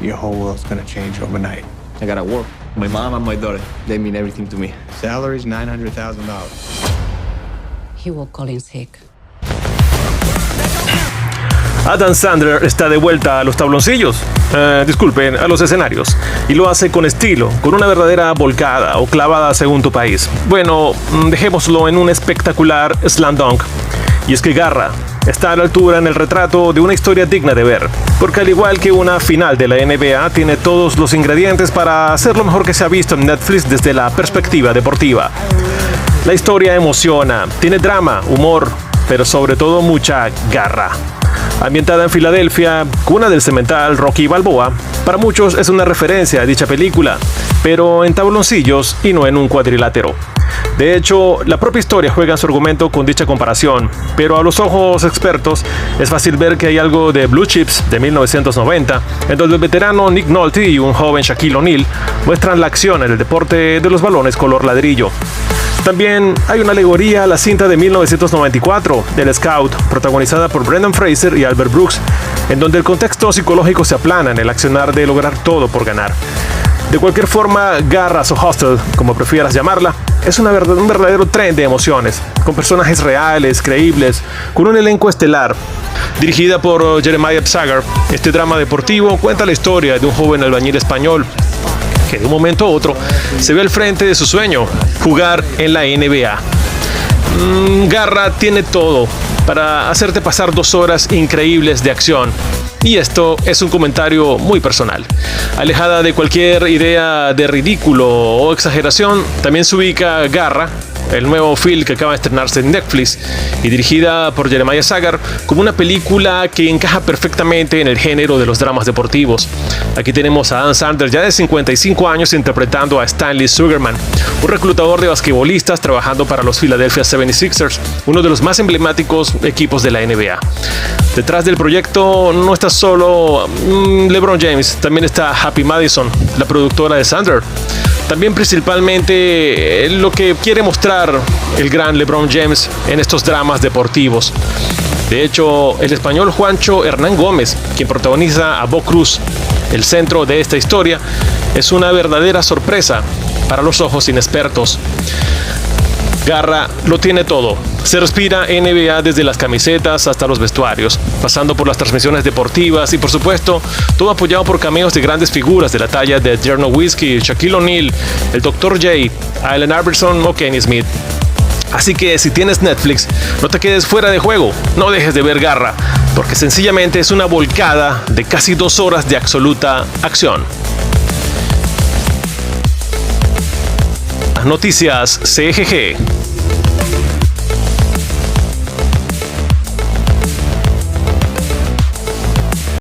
Your whole world's gonna change overnight. I gotta work. My mom and my daughter, they mean everything to me. Salary's $900,000. He will call in sick. Adam Sandler está de vuelta a los tabloncillos, disculpen, a los escenarios, y lo hace con estilo, con una verdadera volcada o clavada según tu país. Bueno, dejémoslo en un espectacular slam dunk. Y es que Garra está a la altura en el retrato de una historia digna de ver, porque al igual que una final de la NBA, tiene todos los ingredientes para ser lo mejor que se ha visto en Netflix desde la perspectiva deportiva. La historia emociona, tiene drama, humor, pero sobre todo mucha garra. Ambientada en Filadelfia, cuna del cemental Rocky Balboa, para muchos es una referencia a dicha película, pero en tabloncillos y no en un cuadrilátero. De hecho, la propia historia juega en su argumento con dicha comparación, pero a los ojos expertos es fácil ver que hay algo de Blue Chips de 1990, en donde el veterano Nick Nolte y un joven Shaquille O'Neal muestran la acción en el deporte de los balones color ladrillo. También hay una alegoría a la cinta de 1994, del Scout, protagonizada por Brendan Fraser y Albert Brooks, en donde el contexto psicológico se aplana en el accionar de lograr todo por ganar. De cualquier forma, Garras o Hustle, como prefieras llamarla, es un verdadero tren de emociones, con personajes reales, creíbles, con un elenco estelar. Dirigida por Jeremiah Sagar, este drama deportivo cuenta la historia de un joven albañil español que de un momento a otro se ve al frente de su sueño, jugar en la NBA. Garra tiene todo para hacerte pasar 2 horas increíbles de acción. Y esto es un comentario muy personal. Alejada de cualquier idea de ridículo o exageración, también se ubica Garra, el nuevo film que acaba de estrenarse en Netflix y dirigida por Jeremiah Sagar, como una película que encaja perfectamente en el género de los dramas deportivos. Aquí tenemos a Adam Sandler, ya de 55 años, interpretando a Stanley Sugarman, un reclutador de basquetbolistas trabajando para los Philadelphia 76ers, uno de los más emblemáticos equipos de la NBA. Detrás del proyecto no está solo LeBron James, también está Happy Madison, la productora de Sandler. También principalmente lo que quiere mostrar el gran LeBron James en estos dramas deportivos. De hecho, el español Juancho Hernán Gómez, quien protagoniza a Bo Cruz, el centro de esta historia, es una verdadera sorpresa para los ojos inexpertos. Garra lo tiene todo. Se respira NBA desde las camisetas hasta los vestuarios, pasando por las transmisiones deportivas y, por supuesto, todo apoyado por cameos de grandes figuras de la talla de Dirk Nowitzki, Shaquille O'Neal, el Dr. J, Allen Iverson o Kenny Smith. Así que si tienes Netflix, no te quedes fuera de juego, no dejes de ver Garra, porque sencillamente es una volcada de casi 2 horas de absoluta acción. Noticias CGG.